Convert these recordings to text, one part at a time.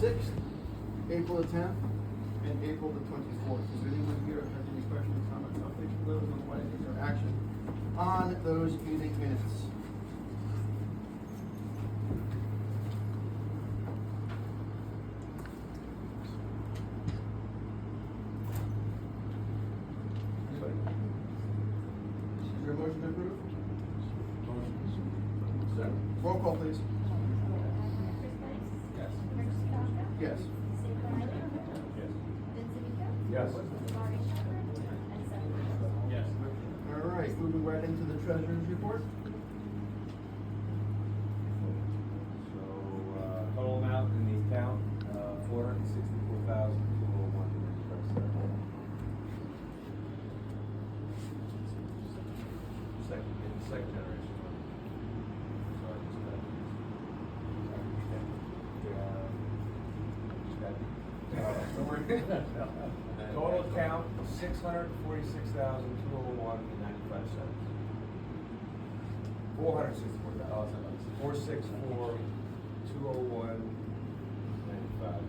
6th, April the 10th, and April the 24th. Is there anyone here that has any questions, comments, updates for those, otherwise take their action on those meeting minutes? Is there a motion to approve? Second. Roll call, please. Yes. Yes. Yes. Yes. All right, moving right into the treasurer's report. So, total amount in the account, $464,201. Second generation. Sorry, don't worry. Total account, $646,201.95. $464,201.95.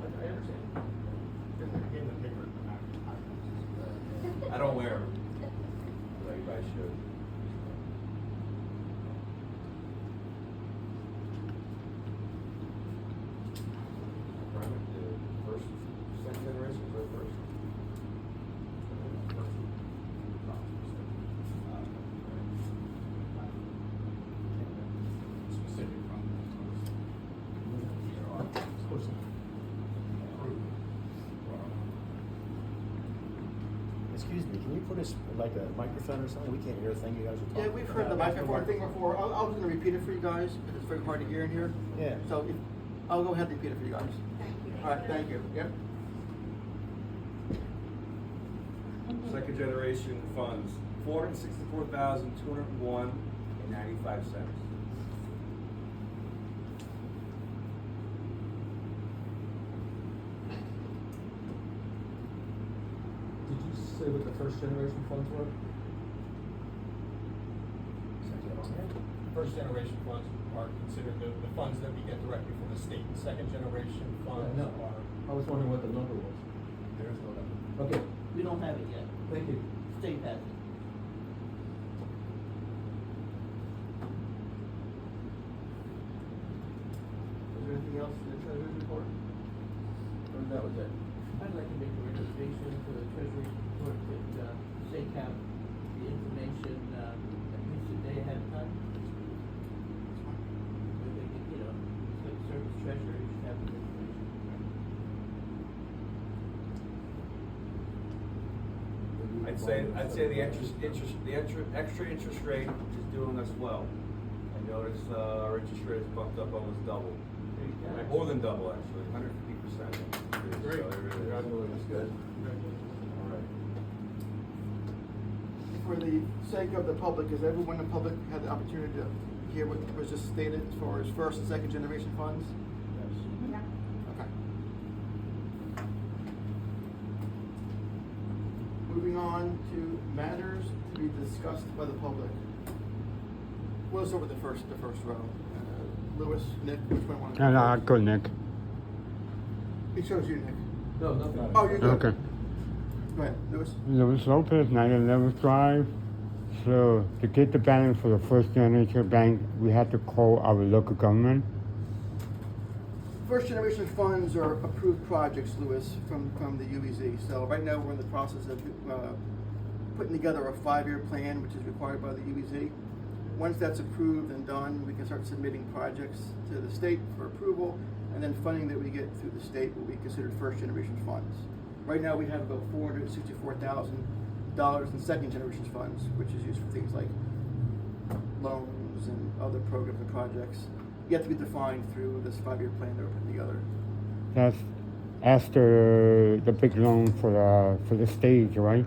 I understand. I don't wear them. But you guys should. The first, second generation or first? Specific from. Excuse me, can you put us like a microphone or something? We can't hear a thing you guys are talking Yeah, about. we've heard the microphone thing before. I was gonna repeat it for you guys, because it's very hard to hear in here. Yeah. So I'll go ahead and repeat it for you guys. Thank you. All right, thank you. Yep. Second generation funds, $464,201.95. Did you say what the first generation funds were? First generation funds are considered the funds that we get directly from the state. Second generation funds No, are. I was wondering what the number was. There is no number. Okay, We don't have it yet. thank you. State has it. Is there anything else in the treasurer's report? Or that was it? I'd like to make a recommendation to the Treasury Court that state have the information at least a day ahead of time. Where they can, like service treasurer, you should have the information. I'd say the extra interest rate is doing us well. I notice, our interest rate has bumped up almost double. More than double, actually, 150%. Great. So it really is. Congratulations. Good. Congratulations. All right. For the sake of the public, has everyone in the public had the opportunity to hear what was just stated as far as first and second generation funds? Okay. Moving on to matters to be discussed by the public. We'll start with the first row. Lewis, Nick, which one wants to? No, go Nick. It shows you, Nick. No, nothing. Oh, you're good. Okay. Go ahead, Lewis. Lewis Lopez, 911 Drive. So to get the balance for the first generation bank, we had to call our local government. First generation funds are approved projects, Lewis, from the UEZ. So right now we're in the process of putting together a 5-year plan, which is required by the UEZ. Once that's approved and done, we can start submitting projects to the state for approval, and then funding that we get through the state will be considered first generation funds. Right now we have about $464,000 in second generation funds, which is used for things like loans and other programs and projects, yet to be defined through this 5-year plan that we're putting together. That's after the big loan for the stage, right?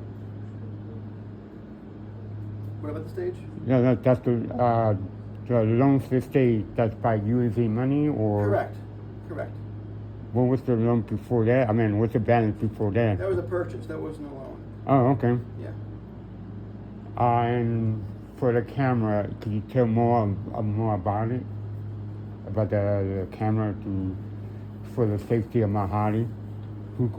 What about the stage? Yeah, that's the loan for the stage. That's by UEZ money, or Correct. what was the loan before that? I mean, what's the balance before that? That was a purchase, that wasn't a loan. Oh, okay. Yeah. And for the camera, could you tell more about it? about the camera for the safety of my Harley. Who's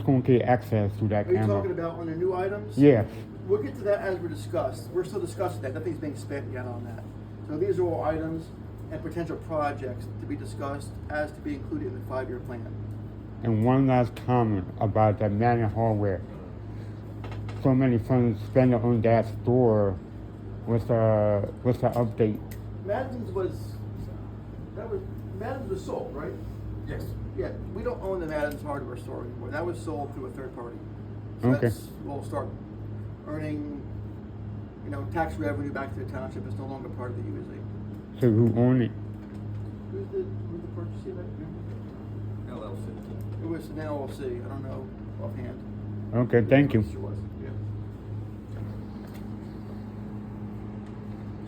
going to get access to that Are you camera? talking about on the new items? Yes. We'll get to that as we discuss. We're still discussing that. Nothing's being spent yet on that. So these are all items and potential projects to be discussed as to be included in the 5-year plan. And one last comment about the Madden hardware. So many funds spent on that store. What's the update? Madden's was sold, right? Yes. Yeah, we don't own the Madden's hardware store anymore. That was sold through a third party. So Okay. we'll start earning, tax revenue back to the township. It's no longer part of the UEZ. So who own it? Who's the purchasee of that? LLC. It was an LLC. I don't know offhand. Okay, thank you. It was. Yeah.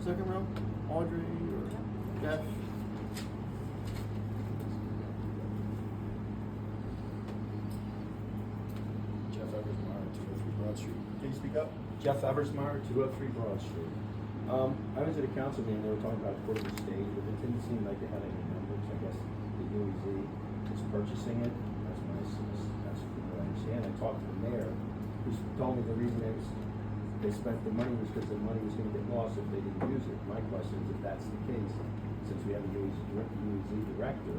Second row, Audrey or Jeff? Jeff Eversmeyer, 203 Broad Street. Can you speak up? Jeff Eversmeyer, 203 Broad Street. I was at a council meeting, they were talking about a portable stage, but it didn't seem like they had any numbers. I guess the UEZ is purchasing it, that's from what I understand. I talked to the mayor, who told me the reason they spent the money was because the money was gonna get lost if they didn't use it. My question is, if that's the case, since we have a UEZ director,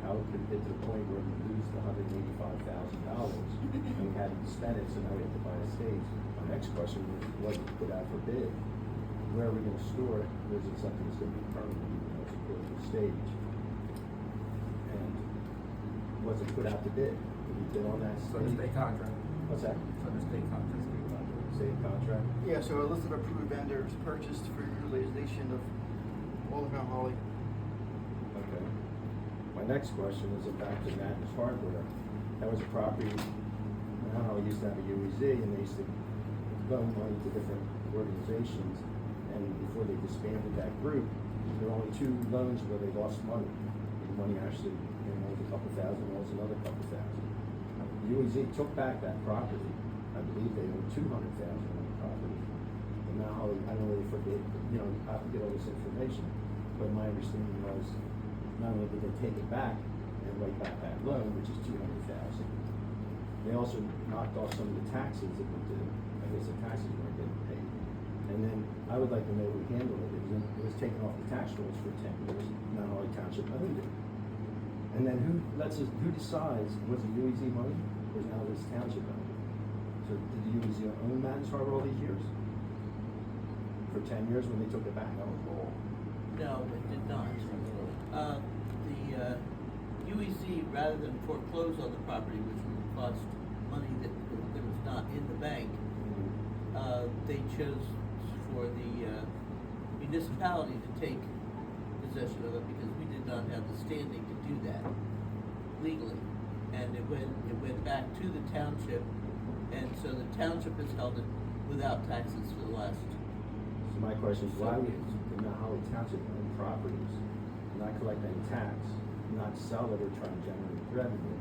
how could it get to the point where we lose the $185,000 and we hadn't spent it, so now we have to buy a stage? My next question was it put out for bid? Where are we gonna store it? Or is it something that's gonna be permanent, even though it's a portable stage? And was it put out to bid? Did we bid on that So the stage? state contract. What's that? So the state contract. State contract? Yeah, so a list of approved vendors purchased for utilization of all of Mount Holly. Okay. My next question is back to Madden's Hardware. That was a property, Mount Holly used to have a UEZ, and they used to loan money to different organizations. And before they disbanded that group, there were only 2 loans where they lost money. The money actually, was a couple thousand, was another couple thousand. The UEZ took back that property. I believe they owed $200,000 on the property. And now, I don't really forget, I have to get all this information, but my understanding was, not only did they take it back and write back that loan, which is $200,000, they also knocked off some of the taxes that were due. I guess the taxes weren't getting paid. And then, I would like to know who handled it. It was taken off the tax rolls for 10 years, Mount Holly Township owned it. And then who decides, was it UEZ money, or is now this township owned it? So did the UEZ own Madden's Harbor all these years? For 10 years when they took it back? No, it did not. The UEZ, rather than foreclose on the property, which would cost money that was not in the bank, they chose for the municipality to take possession of it because we did not have the standing to do that legally. And it went back to the township, and so the township has held it without taxes for the last. So my question is, why would the Mount Holly Township own properties, not collect any tax, not sell it or try to generate revenue?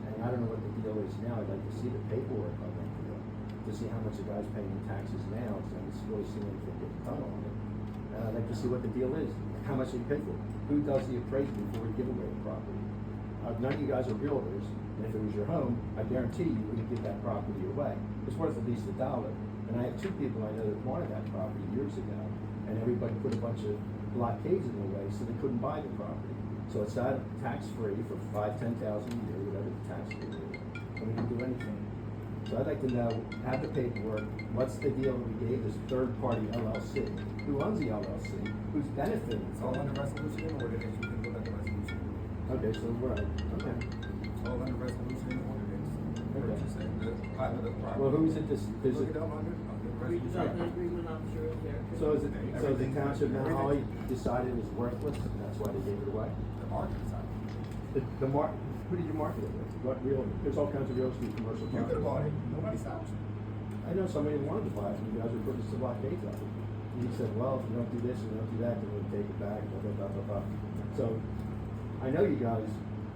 And I don't know what the deal is now. I'd like to see the paperwork on that deal, to see how much the guy's paying in taxes now, because I haven't really seen anything get done on it. And I'd like to see what the deal is, how much they pay for it. Who does the appraisal before we give away the property? None of you guys are realtors, and if it was your home, I guarantee you wouldn't give that property away. It's worth at least $1. And I have 2 people I know that wanted that property years ago, and everybody put a bunch of blockades in the way so they couldn't buy the property. So it's not tax-free for $5,000-$10,000 a year, whatever the tax rate is, and we didn't do anything. So I'd like to know, have the paperwork, what's the deal that we gave this third-party LLC? Who owns the LLC? Who's benefiting It's all from under it? resolution in ordinance, you can look at the resolution. Okay, so we're right, okay. It's all under resolution in ordinance. Purchase and the pilot of the property. Well, who's it, Look it up under We do not resolution. have agreement, I'm sure, there. so the township Mount Holly decided it was worthless, and that's why they gave it away? The market side. Who did you market it with? What real, there's all kinds of real estate commercial You could have bought properties. it, nobody stopped you. I know somebody who wanted to buy it, and you guys were putting some blockades up. And he said, well, if you don't do this and you don't do that, then we'll take it back, blah, blah, blah, blah, blah. So, I know you guys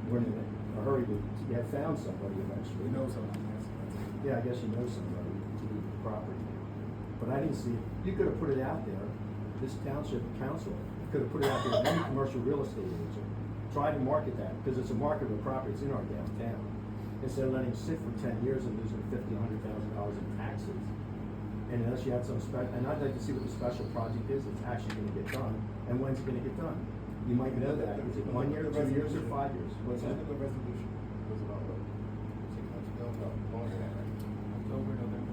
weren't in a hurry to, you had found somebody eventually. We know something, yes. Yeah, I guess you know somebody to do the property. But I didn't see it. You could have put it out there, this township council could have put it out there with any commercial real estate agent, try to market that, because it's a marketable property, it's in our downtown. Instead of letting it sit for 10 years and losing $50,000-$100,000 in taxes. And unless you had some and I'd like to see what the special project is that's actually gonna get done, and when's it gonna get done? You might know that, is it 1 year, 2 years, or 5 years? What's that? The resolution was about what, 6 months ago? No, longer than that, right? October, November,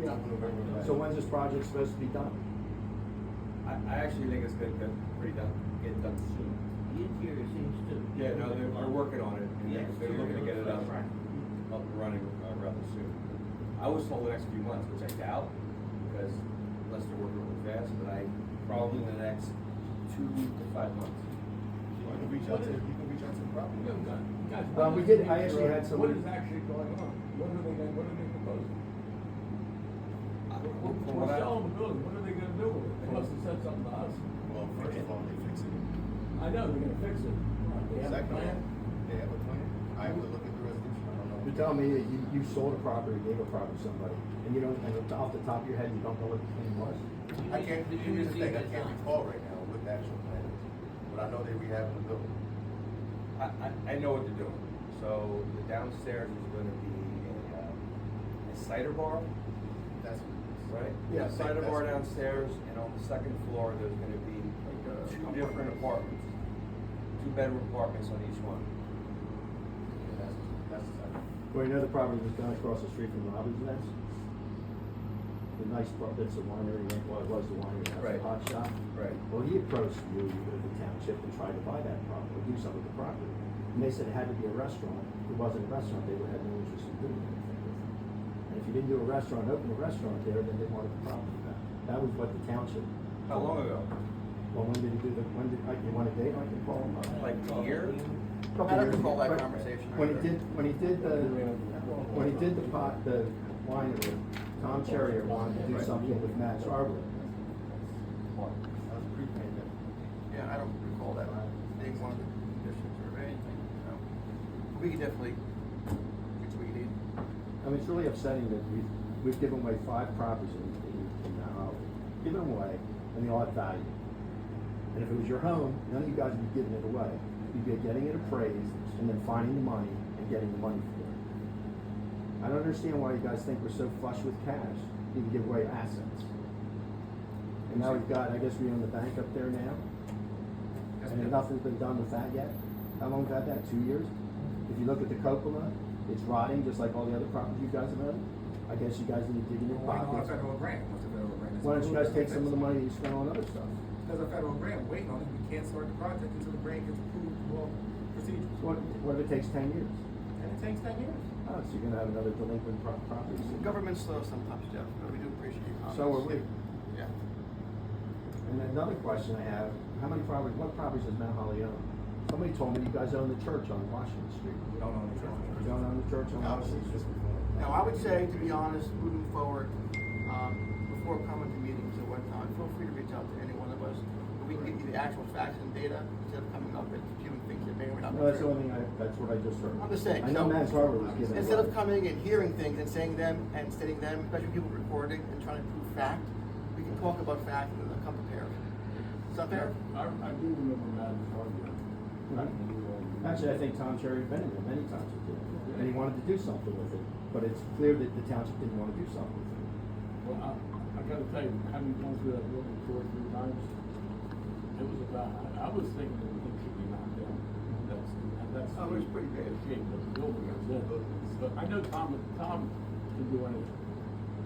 Yeah. November. So when's this project supposed to be done? I actually think it's gonna get get done soon. The interior seems to. Yeah, no, they're working on it, and Yeah, they're looking to get it up right. and running rather soon. I was told the next few months, which I doubt, because unless they're working really fast, but probably in the next 2 to 5 months. You can reach out to the property. We did, I actually had What somebody. is actually going on? What are they proposing? From We're what I- selling the building, what are they gonna do with it? They must have said something to us. Well, first of all, they fix it. I know, they're gonna fix it. They have a Second of plan. all, they have a plan. I have to look at the resolution, I don't know. You're telling me that you sold a property, gave a property to somebody, and you don't, and off the top of your head, you don't know what the plan was? I can't, here's the thing, I can't recall right now what the actual plan is, but I know they rehabbing the building. I know what they're doing. So the downstairs is gonna be a cider bar, That's right? Yeah, A cider that's- bar downstairs, and on the second floor, there's gonna be two different apartments. 2-bedroom apartments on each one. That's the side. Well, you know the property was done across the street from Robbins Nest? The nice part, that's the winery, well, it was the winery, that's Right. the hot shop. Right. Well, he approached the township and tried to buy that property, do something with the property. And they said it had to be a restaurant. If it wasn't a restaurant, they would have no interest in doing anything with it. And if you didn't do a restaurant, open a restaurant there, then they wanted the property back. That was what the township. How long ago? Well, when did he do you want a date, I can call him? Like a year? Couple I don't years recall ago. that conversation. When he did the winery, Tom Cherrier wanted to do something with Matt's Arbor. That was pre-pandemic. Yeah, I don't recall that being one of the conditions or anything, so. We can definitely fix what you need. I mean, it's really upsetting that we've given away 5 properties in Mount Holly. Given them away, and they all have value. And if it was your home, none of you guys would be giving it away. You'd be getting it appraised, and then finding the money, and getting the money for it. I don't understand why you guys think we're so flush with cash, you can give away assets. And now we've got, I guess we own the bank up there now, and nothing's been done with that yet. How long have we had that, 2 years? If you look at the cupola, it's rotting, just like all the other properties you guys have owned. I guess you guys need to dig in your Why not a pockets. federal grant? What's a federal grant? Why don't you guys take some of the money you spent on other stuff? There's a federal grant waiting on it. We can't start the project until the grant gets approved through all procedures. What if it takes 10 years? And it takes 10 years. Oh, so you're gonna have another delinquent property. Government's slow sometimes, Jeff, but we do appreciate your comments. So are we. Yeah. And another question I have, what properties does Mount Holly own? Somebody told me you guys own the church on Washington Street. We don't own the church. You don't own the church on Obviously, Washington just Street? before. Now, I would say, to be honest, moving forward, before coming to meetings at one time, feel free to reach out to any one of us. We can get you the actual facts and data instead of coming up with spewing things that may or may not be No, that's the true. only thing that's what I just heard. I'm just saying, I know so- Matt's Harbor was given. Instead of away. coming and hearing things and saying them and stating them, especially people recording and trying to prove fact, we can talk about fact and then come prepared. Is that fair? I do remember Madden's argument. Actually, I think Tom Cherry's been in there many times with it, and he wanted to do something with it, but it's clear that the township didn't want to do something with it. Well, I gotta tell you, having gone through that building 2 or 3 times, it was about, I was thinking that it should be knocked down. That's. Oh, it was pretty bad. The shape of the building was in. But I know Tom can do anything.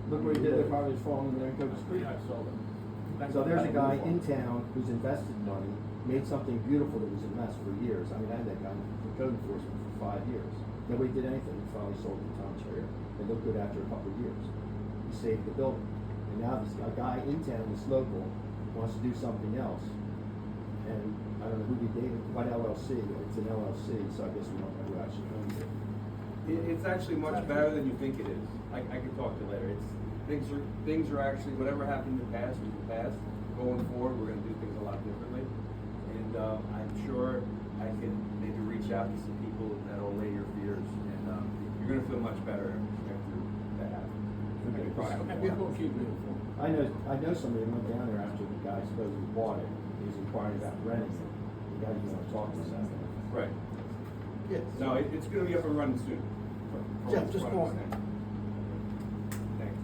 Look where he did, the property's falling in there and Cook Street. I saw that. So there's a guy in town who's invested money, made something beautiful that was a mess for years. I mean, I had that guy for code enforcement for 5 years. Nobody did anything. He finally sold it to Tom Cherry. It looked good after a couple of years. He saved the building. And now this a guy in town that's local wants to do something else. And I don't know who he gave it, what LLC. It's an LLC, so I guess we don't know who actually owns it. It's actually much better than you think it is. I can talk to you later. Things are actually, whatever happened in the past was the past. Going forward, we're gonna do things a lot differently. And I'm sure I can maybe reach out to some people that'll allay your fears, and you're gonna feel much better after that happens. And people keep me informed. I know somebody that went down there after the guy supposedly bought it. he's inquiring about renting it. You guys want to talk about that? Right. Yes. No, it's gonna be up and running soon. Jeff, just go on. Thanks.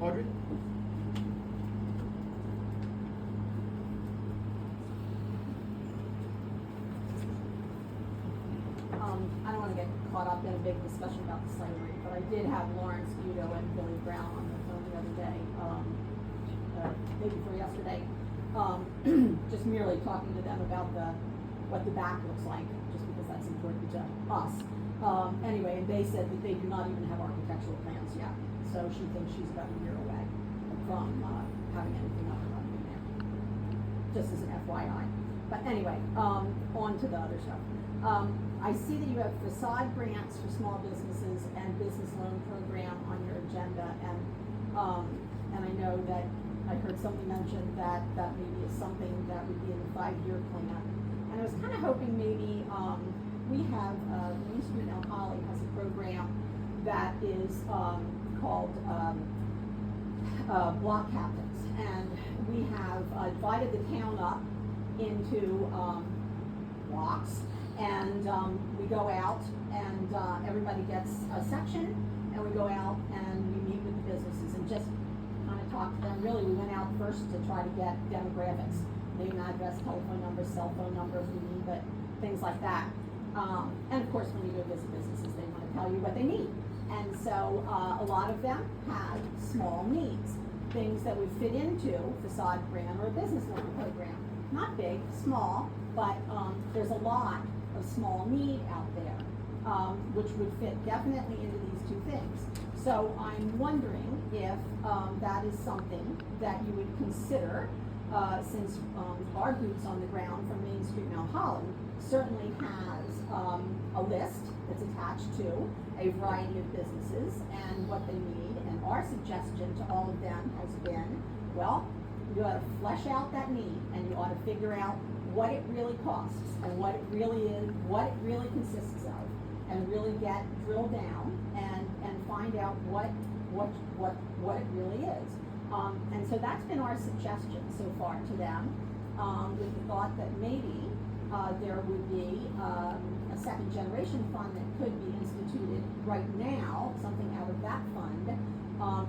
Audrey? I don't wanna get caught up in a big discussion about the slavery, but I did have Lawrence Udo and Billy Brown on the phone the other day, day before yesterday. Just merely talking to them about what the back looks like, just because that's important to us. Anyway, and they said that they do not even have architectural plans yet, so she thinks she's about a year away from, having anything up and running there. Just as an FYI. But anyway, on to the other stuff. I see that you have facade grants for small businesses and business loan program on your agenda, and I know that I heard somebody mention that maybe is something that would be in the 5-year plan. And I was kind of hoping maybe, we have, Main Street El Holly has a program that is, called, block captains. And we have divided the town up into, blocks. And we go out and everybody gets a section, and we go out and we meet with the businesses and just kind of talk to them. Really, we went out first to try to get demographics, name, address, telephone number, cell phone number if we need, but things like that. And of course, when you go visit businesses, they want to tell you what they need. And so a lot of them had small needs, things that would fit into facade grant or a business loan program. Not big, small, but there's a lot of small need out there, which would fit definitely into these two things. So I'm wondering if that is something that you would consider, since our boots on the ground from Main Street Mount Holland certainly has a list that's attached to a variety of businesses and what they need. And our suggestion to all of them has been, well, you ought to flesh out that need, and you ought to figure out what it really costs and what it really is, what it really consists of, and really get drilled down and find out what it really is. And so that's been our suggestion so far to them, with the thought that maybe there would be a second generation fund that could be instituted right now, something out of that fund,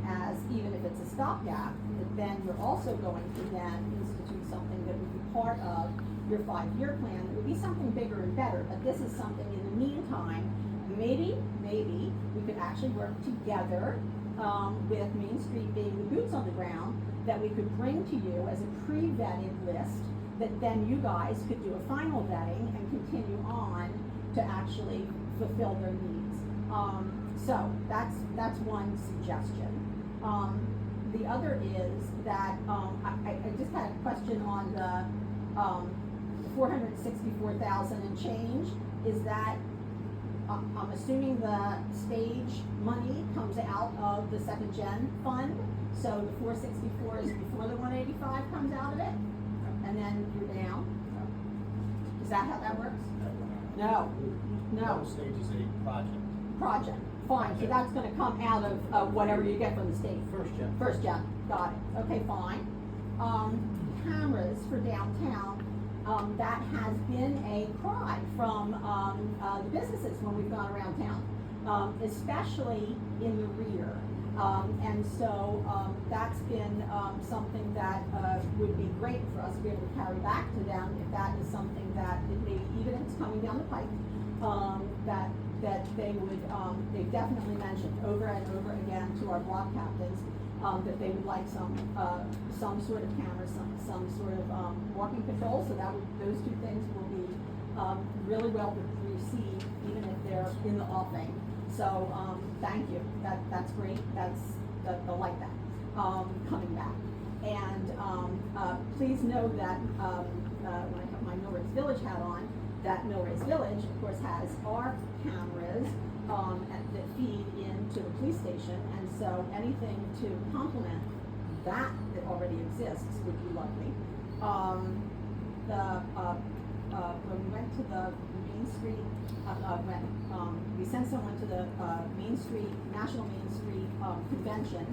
as even if it's a stopgap, that then you're also going to then institute something that would be part of your 5-year plan. It would be something bigger and better, but this is something in the meantime, maybe we could actually work together with Main Street being the boots on the ground, that we could bring to you as a pre-vetted list that then you guys could do a final vetting and continue on to actually fulfill their needs. So that's one suggestion. The other is that I just had a question on the 464,000 and change. Is that I'm assuming the stage money comes out of the second gen fund, so the 464 is before the 185 comes out of it, and then you're down. Is that how that works? No. Stage is a project. Project. Fine. So that's going to come out of whatever you get from the state. First gen. Got it. Okay. Fine. Cameras for downtown. That has been a cry from the businesses when we've gone around town, especially in the rear. And so that's been something that would be great for us to be able to carry back to them if that is something that maybe even if it's coming down the pike, that they would, they've definitely mentioned over and over again to our block captains that they would like some sort of camera, some sort of walking patrol. So that would, those two things will be really well received, even if they're in the offing. So thank you. That's great. They'll like that coming back. And please know that when I have my Millrace Village hat on, that Millrace Village, of course, has our cameras that feed into the police station, and so anything to complement that already exists would be lovely. When we went to the Main Street, when we sent someone to the Main Street, National Main Street convention,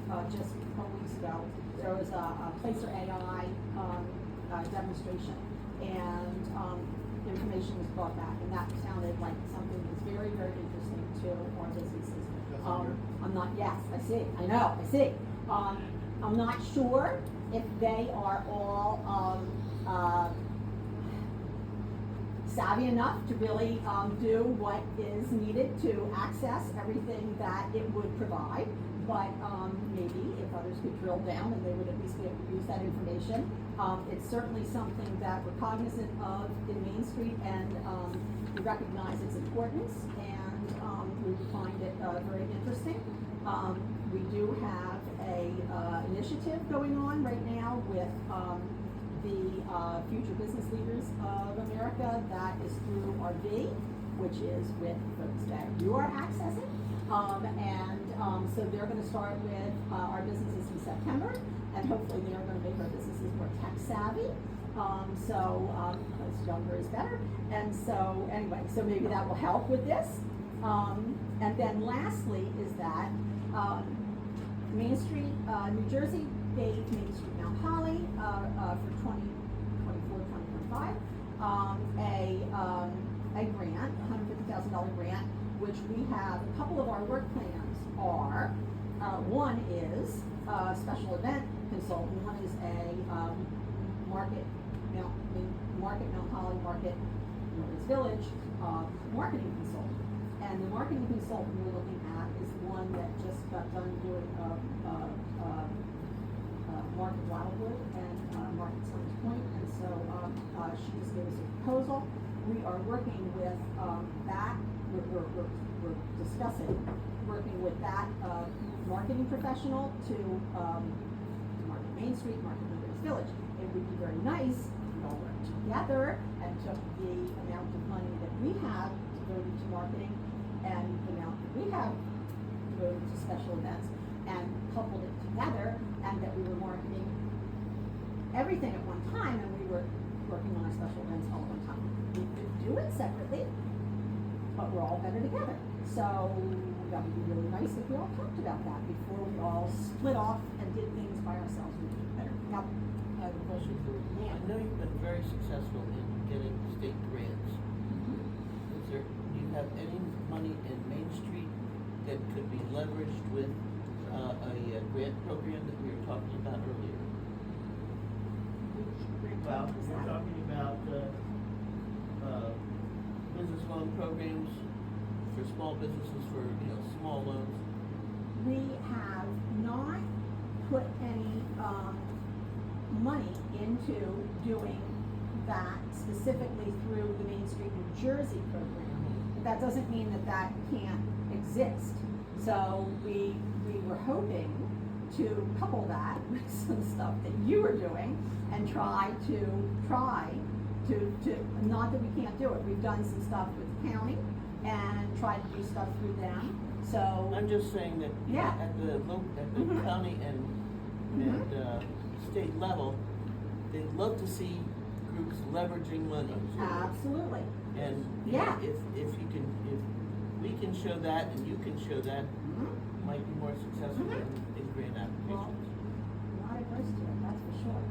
just a couple weeks ago, there was a Placer AI, demonstration, and, information was brought back, and that sounded like something that's very, very interesting to our businesses. I'm not, yes, I see, I know, I see. I'm not sure if they are all, savvy enough to really do what is needed to access everything that it would provide. But maybe if others could drill down and they would at least be able to use that information. It's certainly something that we're cognizant of in Main Street, and we recognize its importance, and we find it very interesting. We do have a initiative going on right now with the Future Business Leaders of America. That is through RV, which is with folks that you are accessing. So they're going to start with our businesses in September, and hopefully they are going to make our businesses more tech savvy. Because younger is better. And so anyway, so maybe that will help with this. And then lastly is that Main Street, New Jersey gave Main Street Mount Holly for 2024-2025 a grant, $150,000 grant, which we have. A couple of our work plans are, one is a special event consultant, one is a Market Mount Holly Market Village marketing consultant. And the marketing consultant we're looking at is the one that just got done doing Market Wildwood and Market Summers Point, and so she just gave us a proposal. We are working with that. We're discussing working with that marketing professional to market Main Street, market Liberty's Village. It would be very nice if we all worked together and took the amount of money that we have devoted to marketing and the amount that we have devoted to special events and coupled it together, and that we were marketing everything at one time, and we were working on our special events all at one time. We could do it separately, but we're all better together. So that would be really nice if we all talked about that before we all split off and did things by ourselves. We'd be better. Now, I have a question for you. I know you've been very successful in getting state grants. Do you have any money in Main Street that could be leveraged with a grant program that we were talking about earlier? Well, we're talking about business loan programs for small businesses for, small loans. we have not put any money into doing that specifically through the Main Street New Jersey program. But that doesn't mean that that can't exist. So we were hoping to couple that with some stuff that you were doing and try to, not that we can't do it. We've done some stuff with the county and tried to do stuff through them. So I'm just saying that Yeah. at the Mhm. county and state level, they'd love to see groups leveraging money. absolutely. And Yeah. if we can show that and you can show that, Mhm. might be more successful in grant Well, applications. not adverse to it, that's for sure.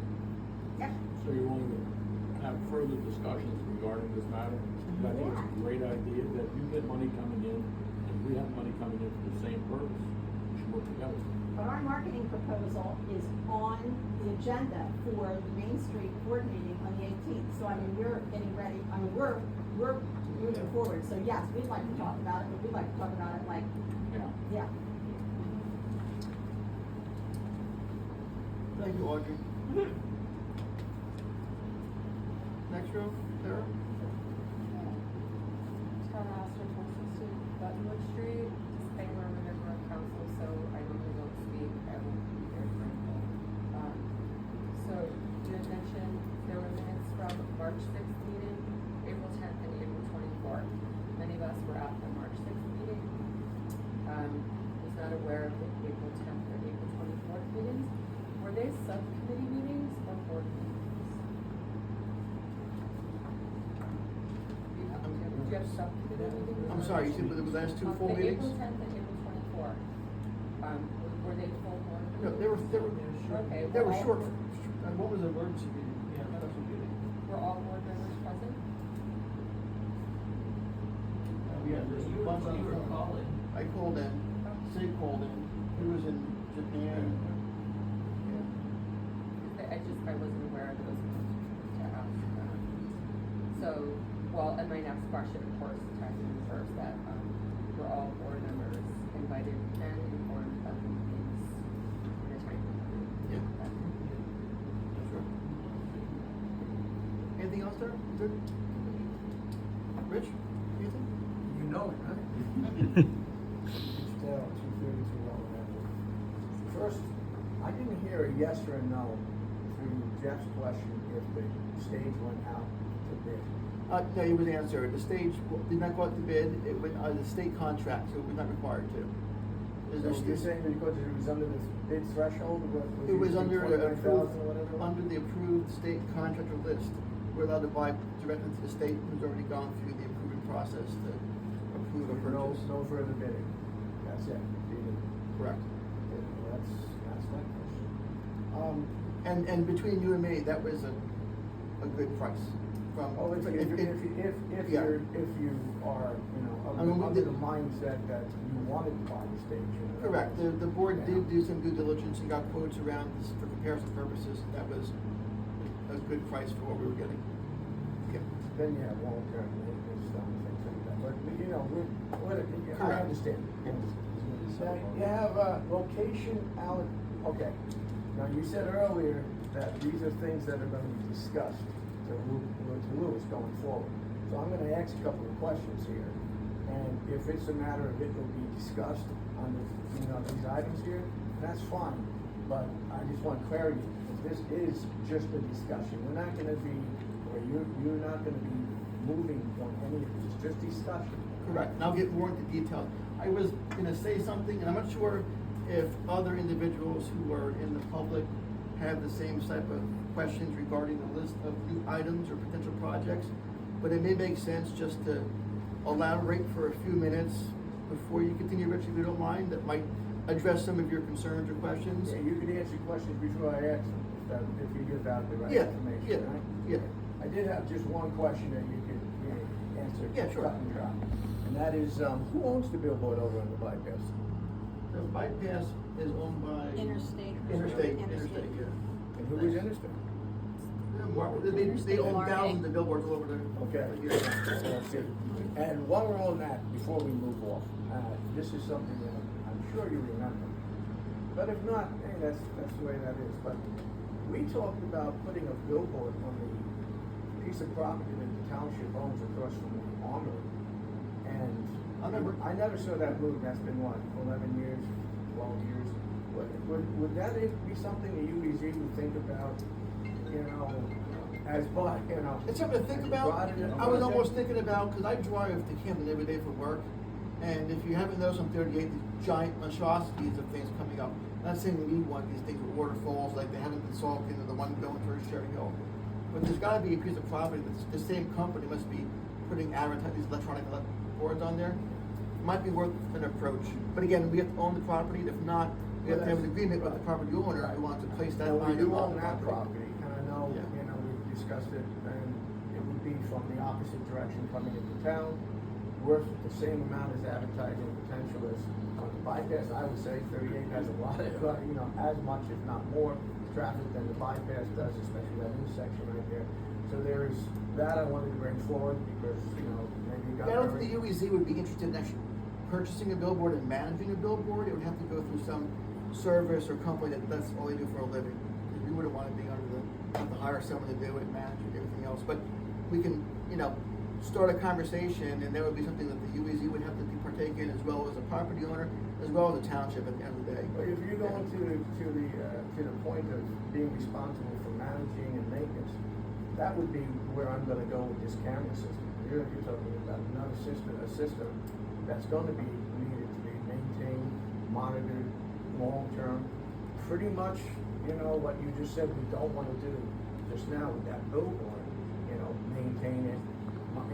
Yep. So you're willing to have further discussions regarding this matter? I think it's a great idea that you get money coming in, and we have money coming in for the same purpose. We should work together. But our marketing proposal is on the agenda for the Main Street board meeting on the 18th. So I mean, we're getting ready, I mean, we're moving forward. So yes, we'd like to talk about it, but we'd like to talk about it like, Yeah. yeah. Thank you, Audrey. Mhm. Next row, Sarah? Tara Astor, 160 Buttonwood Street. Disclaimer, I'm a member of council, so I normally don't speak. I won't be here for anything. So you had mentioned there were minutes from March 6th meeting, April 10th and April 24th. Many of us were at the March 6th meeting. Was not aware of the April 10th or April 24th meetings. Were they subcommittee meetings or board meetings? Do you have subcommittee meetings? I'm sorry, you said for the last two full meetings? The April 10th and April 24th. Were they full board No, they were Okay, they were well, short. What was the emergency meeting? Yeah, that was a meeting. Were all board members present? We had this bunch on the phone. calling. I called in, Sid called in, he was in Japan. I wasn't aware of those to ask that. So, well, and my next question, of course, ties in first that, were all board members invited and informed of the meetings in a timely manner? Yeah. Sure. Anything else there? Good? Rich? Anything? You know it, right? It's down 232 Elementary. First, I didn't hear a yes or a no to Jeff's question if the stage went out to bid. No, it was answered. The stage did not go out to bid. It went the state contract, so it was not required to. So you're saying that because it was under the bid threshold, It was under the 29,000 approved, or whatever? under the approved state contractor list. We're allowed to buy directly to the state, who's already gone through the approving process to approve a No, purchase. no further bidding. That's it. Correct. That's my question. And between you and me, that was a good price. From Oh, if yeah. you are, you know, I mean, we under did- the mindset that you wanted to buy the stage. you know, Correct. The board Yeah. did do some due diligence and got quotes around this for comparison purposes. That was a good price for what we were getting. Okay. Then you have long-term maintenance stuff and things like that, but, you know, I Correct. understand. Now, you have location okay. Now, you said earlier that these are things that are gonna be discussed to Lewis going forward. So I'm gonna ask a couple of questions here, and if it's a matter of it will be discussed on the, you know, these items here, that's fine. But I just want clarity, if this is just a discussion, we're not gonna be, or you're not gonna be moving on any of this, just discussion. Correct, and I'll get more into detail. I was gonna say something, and I'm not sure if other individuals who are in the public have the same type of questions regarding the list of new items or potential projects, but it may make sense just to elaborate for a few minutes before you continue, Rich, if you don't mind, that might address some of your concerns or questions. Yeah, you can answer questions before I ask them, if you give out the right Yeah, information, right? yeah. I did have just one question that you could, answer. Yeah, sure. Cut and dry. And that is, who owns the billboard over on the bypass? The bypass is owned by. Interstate. Interstate, Interstate. yeah. And who is Interstate? They own thousands of billboards all over the. Okay. Yeah. That's good. And while we're on that, before we move off, this is something that I'm sure you remember. But if not, hey, that's the way that is. But we talked about putting a billboard on the piece of property that the township owns across from the armory. And I never saw that move. That's been what, 11 years, 12 years? Would that be something the UEZ would think about, you know, as part, you know? It's something to think about. I was almost thinking about, because I drive to Camden every day for work, and if you haven't noticed on 38, these giant monstrosities of things coming up. I'm not saying we need one of these things with waterfalls like they haven't been solved into the one going towards Cherry Hill. But there's gotta be a piece of property that the same company must be putting these electronic boards on there. Might be worth an approach. But again, we have to own the property. If not, we have to have an agreement with the property owner who wants to place that Now, we line do on own the that property. property, and I know, Yeah. you know, we've discussed it, and it would be from the opposite direction coming into town, worth the same amount as advertising potential as on the bypass. I would say 38 has a lot of, you know, as much, if not more, traffic than the bypass does, especially that intersection right there. So there is, that I wanted to bring forward, because, you know, maybe you got. I don't think the UEZ would be interested in actually purchasing a billboard and managing a billboard. It would have to go through some service or company that's all they do for a living. We wouldn't want to be under have to hire someone to do it, manage it, everything else. But we can, you know, start a conversation, and that would be something that the UEZ would have to partake in, as well as a property owner, as well as the township at the end of the day. But if you're going to the point of being responsible for managing and maintenance, that would be where I'm gonna go with this camera system. You're talking about another system, a system that's gonna be needed to be maintained, monitored, long-term. Pretty much, you know, what you just said we don't wanna do just now with that billboard, you know, maintain it,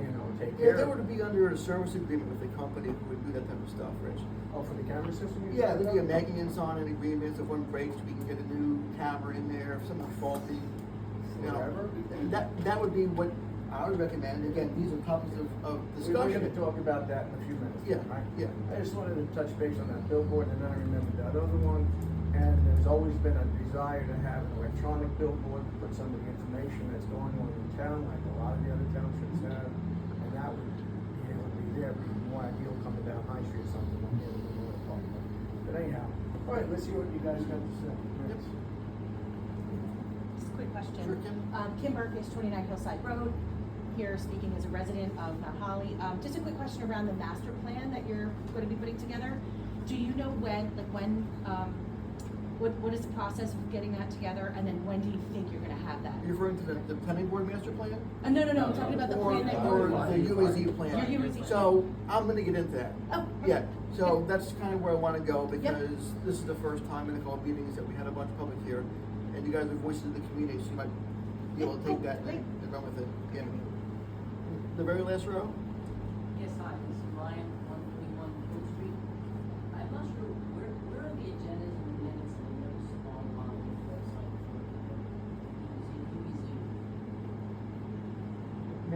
you know, take take Yeah, care they of. were to be under a service agreement with the company who would do that type of stuff, Rich. Oh, for the camera system? you Yeah, said? there'd be a maintenance on it, agreements, if one breaks, we can get a new camera in there, if something's faulty. You know, Forever? and that would be what I would recommend, again, these are topics of We're gonna discussion. talk about that in a few minutes. Yeah, right? yeah. I just wanted to touch base on that billboard, and then I remembered that other one, and there's always been a desire to have an electronic billboard to put some of the information that's going on in town, like a lot of the other townships have, and that would be able to be there, be more ideal coming down High Street or something like that, we don't wanna talk about. But anyhow, all right, let's see what you guys got to say. Yep. Just a quick question. Sure, Kim. Kim Burkish, 29 Hillside Road, here speaking as a resident of Mount Holly. Just a quick question around the master plan that you're going to be putting together. Do you know when, what is the process of getting that together, and then when do you think you're going to have that? You're referring to the planning board master plan? No, I'm talking about the plan that Or you're. the UEZ plan. Your UEZ. So, I'm gonna get into that. Oh, okay. Yeah, so that's kind of where I wanna go, because this is the first time in a couple of meetings that we had a bunch of public here, and you guys are voices of the community, so you might be able to take that and run with it. Yeah. The very last row? Yes, hi, this is Ryan, 141 Cook Street. I'm not sure, where are the agendas and the minutes and the notes on the website for UEZ?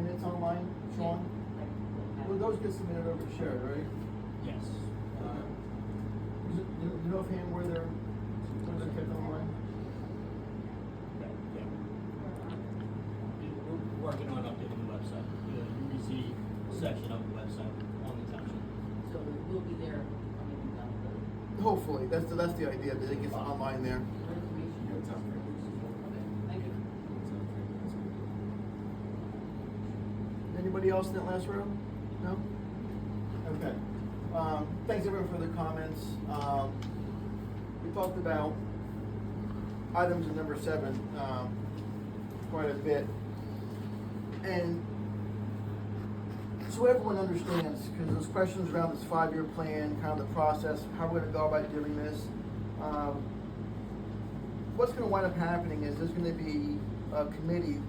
Minutes online, Sean? Well, those get submitted over to Sharon, right? Yes. Do you know offhand where they're kept online? Yeah. We're working on updating the website, the UEZ section of the website on the township. So it will be there, coming down the road. Hopefully, that's the idea, that it gets online there. More information? Okay, thank you. Anybody else in that last row? No? Okay. Thanks everyone for their comments. We talked about items in number 7, quite a bit. And so everyone understands, because there's questions around this 5-year plan, kind of the process, how we're gonna go about doing this. What's gonna wind up happening is there's gonna be a committee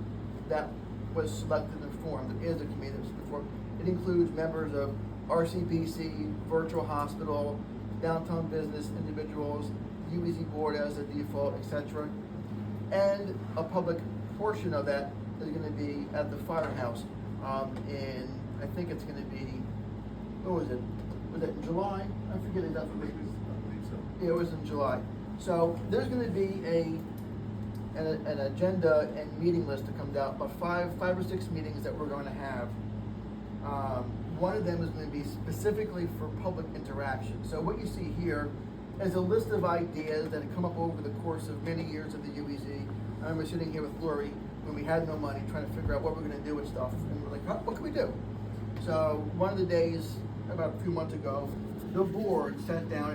that was selected and formed. It is a committee that was formed. It includes members of RCBC, Virtual Hospital, Downtown Business Individuals, UEZ Board as a default, etc. And a public portion of that is gonna be at the firehouse. In, I think it's gonna be, what was it? Was it in July? I forget exactly. Yeah, it was in July. So there's gonna be an agenda and meeting list that comes out, about five or six meetings that we're going to have. One of them is going to be specifically for public interaction. So what you see here is a list of ideas that have come up over the course of many years of the UEZ. I remember sitting here with Lori when we had no money, trying to figure out what we're going to do with stuff, and we're like, what can we do? So one of the days, about a few months ago, the board sat down